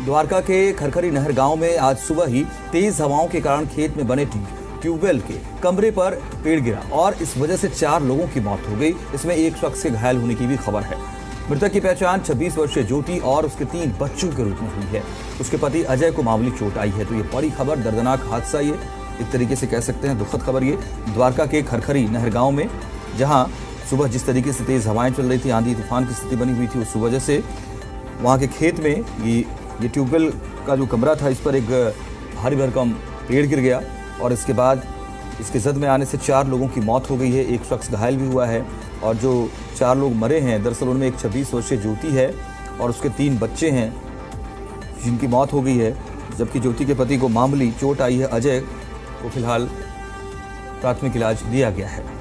द्वारका के खरखरी नहर गांव में आज सुबह ही तेज हवाओं के कारण खेत में बने ट्यूबवेल के कमरे पर पेड़ गिरा और इस वजह से 4 लोगों की मौत हो गई। इसमें एक शख्स के घायल होने की भी खबर है। मृतक की पहचान 26 वर्षीय ज्योति और उसके 3 बच्चों के रूप में हुई है। उसके पति अजय को मामूली चोट आई है। तो ये बड़ी खबर, दर्दनाक हादसा, ये एक तरीके से कह सकते हैं दुखद खबर। ये द्वारका के खरखरी नहर गाँव में जहाँ सुबह जिस तरीके से तेज हवाएं चल रही थी, आंधी तूफान की स्थिति बनी हुई थी, उस वजह से वहाँ के खेत में ये ट्यूबवेल का जो कमरा था, इस पर एक भारी भरकम पेड़ गिर गया और इसके बाद इसके जद में आने से 4 लोगों की मौत हो गई है। एक शख्स घायल भी हुआ है और जो 4 लोग मरे हैं, दरअसल उनमें एक 26 वर्षीय ज्योति है और उसके 3 बच्चे हैं जिनकी मौत हो गई है, जबकि ज्योति के पति को मामूली चोट आई है। अजय को फिलहाल प्राथमिक इलाज दिया गया है।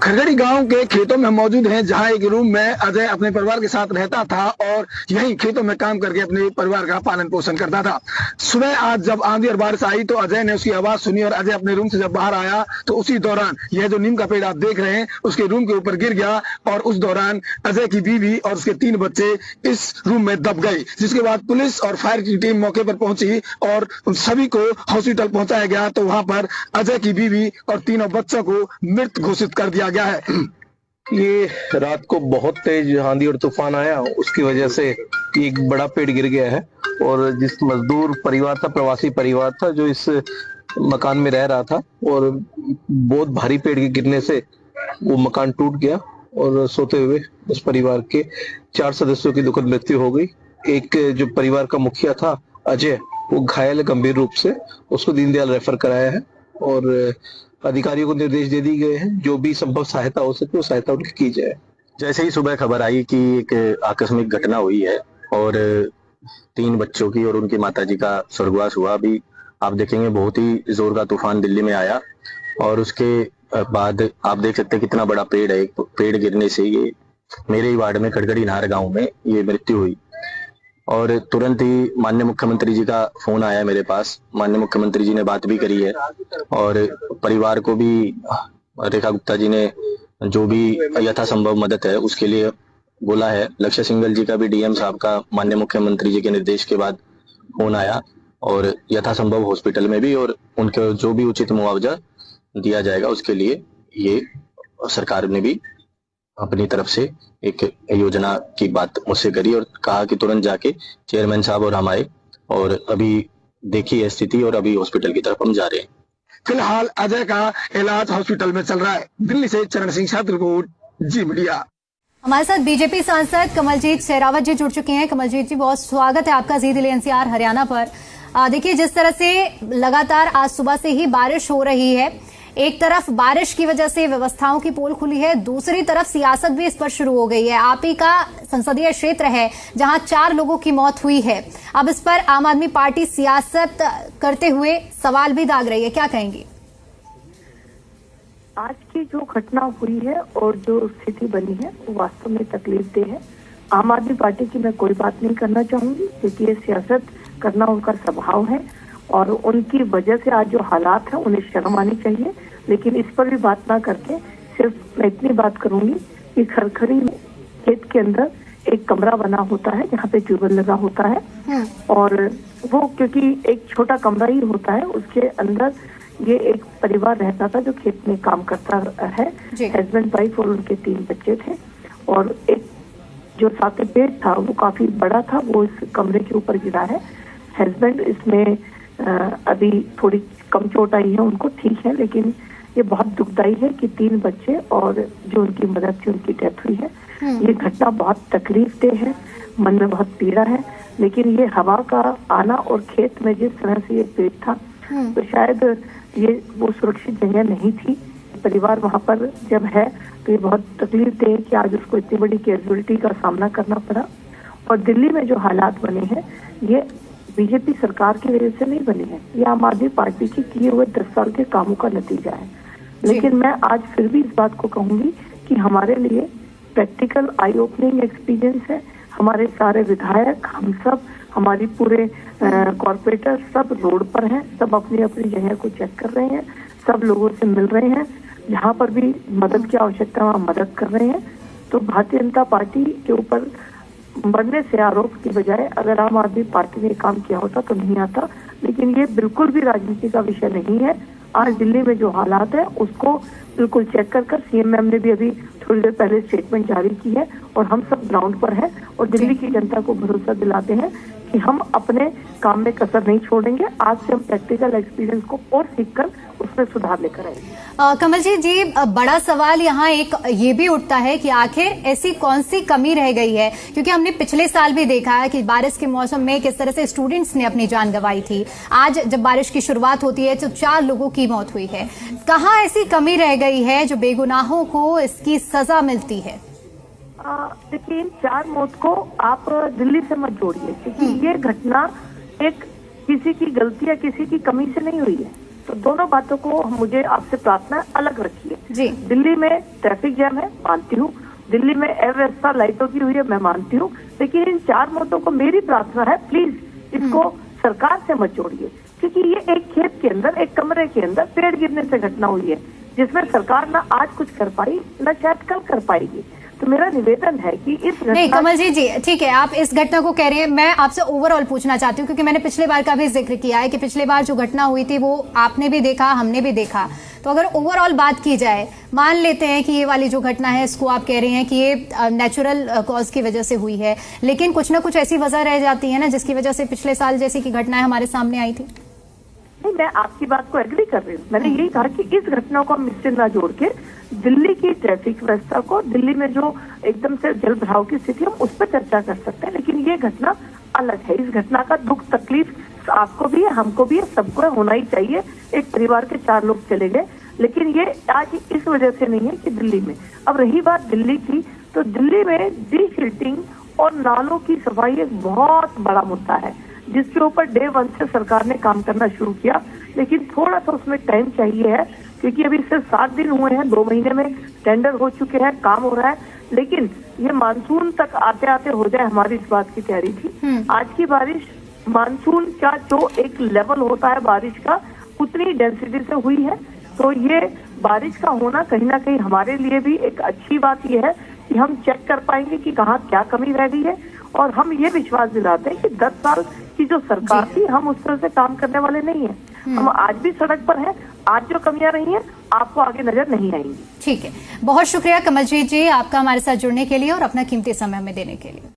खरखरी गांव के खेतों में मौजूद हैं, जहां एक रूम में अजय अपने परिवार के साथ रहता था और यहीं खेतों में काम करके अपने परिवार का पालन पोषण करता था। सुबह आज जब आंधी और बारिश आई तो अजय ने उसकी आवाज सुनी और अजय अपने रूम से जब बाहर आया तो उसी दौरान यह जो नीम का पेड़ आप देख रहे हैं उसके रूम के ऊपर गिर गया और उस दौरान अजय की बीवी और उसके 3 बच्चे इस रूम में दब गए, जिसके बाद पुलिस और फायर की टीम मौके पर पहुंची और उन सभी को हॉस्पिटल पहुंचाया गया। तो वहां पर अजय की बीवी और 3 बच्चों को मृत घोषित कर दिया गया है। ये रात को बहुत तेज आंधी और तूफान आया, उसकी वजह से एक बड़ा पेड़ गिर गया है और जिस मजदूर परिवार था, प्रवासी परिवार था, जो इस मकान में रह रहा था और बहुत भारी पेड़ के गिरने से वो मकान टूट गया और सोते हुए उस परिवार के 4 सदस्यों की दुखद मृत्यु हो गई। एक जो परिवार का मुखिया था अजय, वो घायल गंभीर रूप से, उसको दीनदयाल रेफर कराया है और अधिकारियों को निर्देश दे दी गए हैं, जो भी संभव सहायता हो सके वो सहायता उनकी की जाए। जैसे ही सुबह खबर आई कि एक आकस्मिक घटना हुई है और 3 बच्चों की और उनकी माताजी का स्वर्गवास हुआ। अभी आप देखेंगे बहुत ही जोर का तूफान दिल्ली में आया और उसके बाद आप देख सकते हैं कितना बड़ा पेड़ है। एक पेड़ गिरने से ये मेरे ही वार्ड में खरखरी नहर गाँव में ये मृत्यु हुई और तुरंत ही माननीय मुख्यमंत्री जी का फोन आया मेरे पास। माननीय मुख्यमंत्री जी ने बात भी करी है और परिवार को भी रेखा गुप्ता जी ने जो भी यथासंभव मदद है उसके लिए बोला है। लक्ष्य सिंघल जी का भी डीएम साहब का माननीय मुख्यमंत्री जी के निर्देश के बाद फोन आया और यथासंभव हॉस्पिटल में भी और उनके जो भी उचित मुआवजा दिया जाएगा उसके लिए ये सरकार ने भी अपनी तरफ से एक योजना की बात मुझसे करी और कहा कि तुरंत जाके चेयरमैन साहब और हम आए और अभी देखी है स्थिति और अभी हॉस्पिटल की तरफ हम जा रहे हैं। फिलहाल अजय का इलाज हॉस्पिटल में चल रहा है। दिल्ली से चरण सिंह साथ रिपोर्ट, जी मीडिया। हमारे साथ बीजेपी सांसद कमलजीत शेरावत जी जुड़ चुके हैं। कमलजीत जी, बहुत स्वागत है आपका जी दिल्ली एनसीआर हरियाणा पर। देखिए, जिस तरह से लगातार आज सुबह से ही बारिश हो रही है, एक तरफ बारिश की वजह से व्यवस्थाओं की पोल खुली है, दूसरी तरफ सियासत भी इस पर शुरू हो गई है। आप ही का संसदीय क्षेत्र है जहां 4 लोगों की मौत हुई है। अब इस पर आम आदमी पार्टी सियासत करते हुए सवाल भी दाग रही है, क्या कहेंगी? आज की जो घटना हुई है और जो स्थिति बनी है वो वास्तव में तकलीफदेह है। आम आदमी पार्टी की मैं कोई बात नहीं करना चाहूंगी क्योंकि ये सियासत करना उनका स्वभाव है और उनकी वजह से आज जो हालात है उन्हें शर्म आनी चाहिए। लेकिन इस पर भी बात ना करके सिर्फ मैं इतनी बात करूंगी कि खरखरी खेत के अंदर एक कमरा बना होता है जहाँ पे ट्यूबवेल लगा होता है और वो क्योंकि एक छोटा कमरा ही होता है, उसके अंदर ये एक परिवार रहता था जो खेत में काम करता है। हस्बैंड वाइफ और उनके 3 बच्चे थे और एक जो साथ में पेड़ था वो काफी बड़ा था, वो इस कमरे के ऊपर गिरा है। हस्बैंड इसमें अभी थोड़ी कम चोट आई है, उनको ठीक है, लेकिन ये बहुत दुखदाई है कि 3 बच्चे और जो उनकी मदद थी उनकी डेथ हुई है। ये घटना बहुत तकलीफदेह है, मन में बहुत पीड़ा है। लेकिन ये हवा का आना और खेत में जिस तरह से ये पेड़ था तो शायद ये वो सुरक्षित जगह नहीं थी। परिवार वहां पर जब है तो ये बहुत तकलीफदेह है कि आज उसको इतनी बड़ी कैजुअलिटी का सामना करना पड़ा। और दिल्ली में जो हालात बने हैं ये बीजेपी सरकार की वजह से नहीं बने हैं, ये आम आदमी पार्टी के किए हुए 10 साल के कामों का नतीजा है। लेकिन मैं आज फिर भी इस बात को कहूंगी कि हमारे लिए प्रैक्टिकल आई ओपनिंग एक्सपीरियंस है। हमारे सारे विधायक, हम सब, हमारी पूरे कॉर्पोरेटर सब रोड पर हैं, सब अपनी अपनी जगह को चेक कर रहे हैं, सब लोगों से मिल रहे हैं, जहाँ पर भी मदद की आवश्यकता वहाँ मदद कर रहे हैं। तो भारतीय जनता पार्टी के ऊपर बढ़ने से आरोप की बजाय अगर आम आदमी पार्टी ने काम किया होता तो नहीं आता, लेकिन ये बिल्कुल भी राजनीति का विषय नहीं है। आज दिल्ली में जो हालात है उसको बिल्कुल चेक कर सीएम मैम ने भी अभी थोड़ी देर पहले स्टेटमेंट जारी की है और हम सब ग्राउंड पर हैं और दिल्ली की जनता को भरोसा दिलाते हैं कि हम अपने काम में कसर नहीं छोड़ेंगे। आज से हम प्रैक्टिकल एक्सपीरियंस को और सीखकर उसमें सुधार लेकर आएंगे। कमलजीत जी, बड़ा सवाल यहाँ एक ये भी उठता है कि आखिर ऐसी कौन सी कमी रह गई है, क्योंकि हमने पिछले साल भी देखा है कि बारिश के मौसम में किस तरह से स्टूडेंट्स ने अपनी जान गंवाई थी। आज जब बारिश की शुरुआत होती है तो 4 लोगों की मौत हुई है। कहाँ ऐसी कमी रह गई है जो बेगुनाहों को इसकी सजा मिलती है? देखिए, इन 4 मौत को आप दिल्ली से मत जोड़िए, क्योंकि ये घटना एक किसी की गलती या किसी की कमी से नहीं हुई है। तो दोनों बातों को मुझे आपसे प्रार्थना अलग रखिए जी। दिल्ली में ट्रैफिक जैम है, मानती हूँ। दिल्ली में अव्यवस्था लाइटों की हुई है, मैं मानती हूँ। लेकिन इन 4 मौतों को मेरी प्रार्थना है, प्लीज इसको सरकार से मत जोड़िए, क्योंकि ये एक खेत के अंदर, एक कमरे के अंदर पेड़ गिरने से घटना हुई है, जिसमें सरकार ना आज कुछ कर पाई न शायद कल कर पाएगी। तो मेरा निवेदन है कि इस नहीं कमलजीत जी, ठीक है, आप इस घटना को कह रहे हैं, मैं आपसे ओवरऑल पूछना चाहती हूँ, क्योंकि मैंने पिछले बार का भी जिक्र किया है कि पिछले बार जो घटना हुई थी वो आपने भी देखा, हमने भी देखा। तो अगर ओवरऑल बात की जाए, मान लेते हैं कि ये वाली जो घटना है इसको आप कह रहे हैं कि ये नेचुरल कॉज की वजह से हुई है, लेकिन कुछ ना कुछ ऐसी वजह रह जाती है ना जिसकी वजह से पिछले साल जैसी की घटनाएं हमारे सामने आई थी। नहीं, मैं आपकी बात को एग्री कर रही हूँ। मैंने यही कहा कि इस घटना को हम इससे ना जोड़ के दिल्ली की ट्रैफिक व्यवस्था को, दिल्ली में जो एकदम से जल भराव की स्थिति, हम उस पर चर्चा कर सकते हैं। लेकिन ये घटना अलग है। इस घटना का दुख तकलीफ आपको भी है, हमको भी है, सबको है, होना ही चाहिए। एक परिवार के 4 लोग चले गए, लेकिन ये आज इस वजह से नहीं है कि दिल्ली में। अब रही बात दिल्ली की, तो दिल्ली में डीसिल्टिंग और नालों की सफाई एक बहुत बड़ा मुद्दा है, जिसके ऊपर डे 1 से सरकार ने काम करना शुरू किया। लेकिन थोड़ा सा उसमें टाइम चाहिए है, क्योंकि अभी सिर्फ 7 दिन हुए हैं, 2 महीने में टेंडर हो चुके हैं, काम हो रहा है। लेकिन ये मानसून तक आते आते हो जाए, हमारी इस बात की तैयारी थी। आज की बारिश मानसून का जो एक लेवल होता है बारिश का, उतनी डेंसिटी से हुई है। तो ये बारिश का होना कहीं ना कहीं हमारे लिए भी एक अच्छी बात यह है कि हम चेक कर पाएंगे कि कहाँ क्या कमी रह गई है। और हम ये विश्वास दिलाते हैं कि 10 साल की जो सरकार थी, हम उस तरह से काम करने वाले नहीं है। हम आज भी सड़क पर हैं। आज जो कमियां रही हैं आपको आगे नजर नहीं आएंगी। ठीक है, बहुत शुक्रिया कमलजीत जी आपका हमारे साथ जुड़ने के लिए और अपना कीमती समय हमें देने के लिए।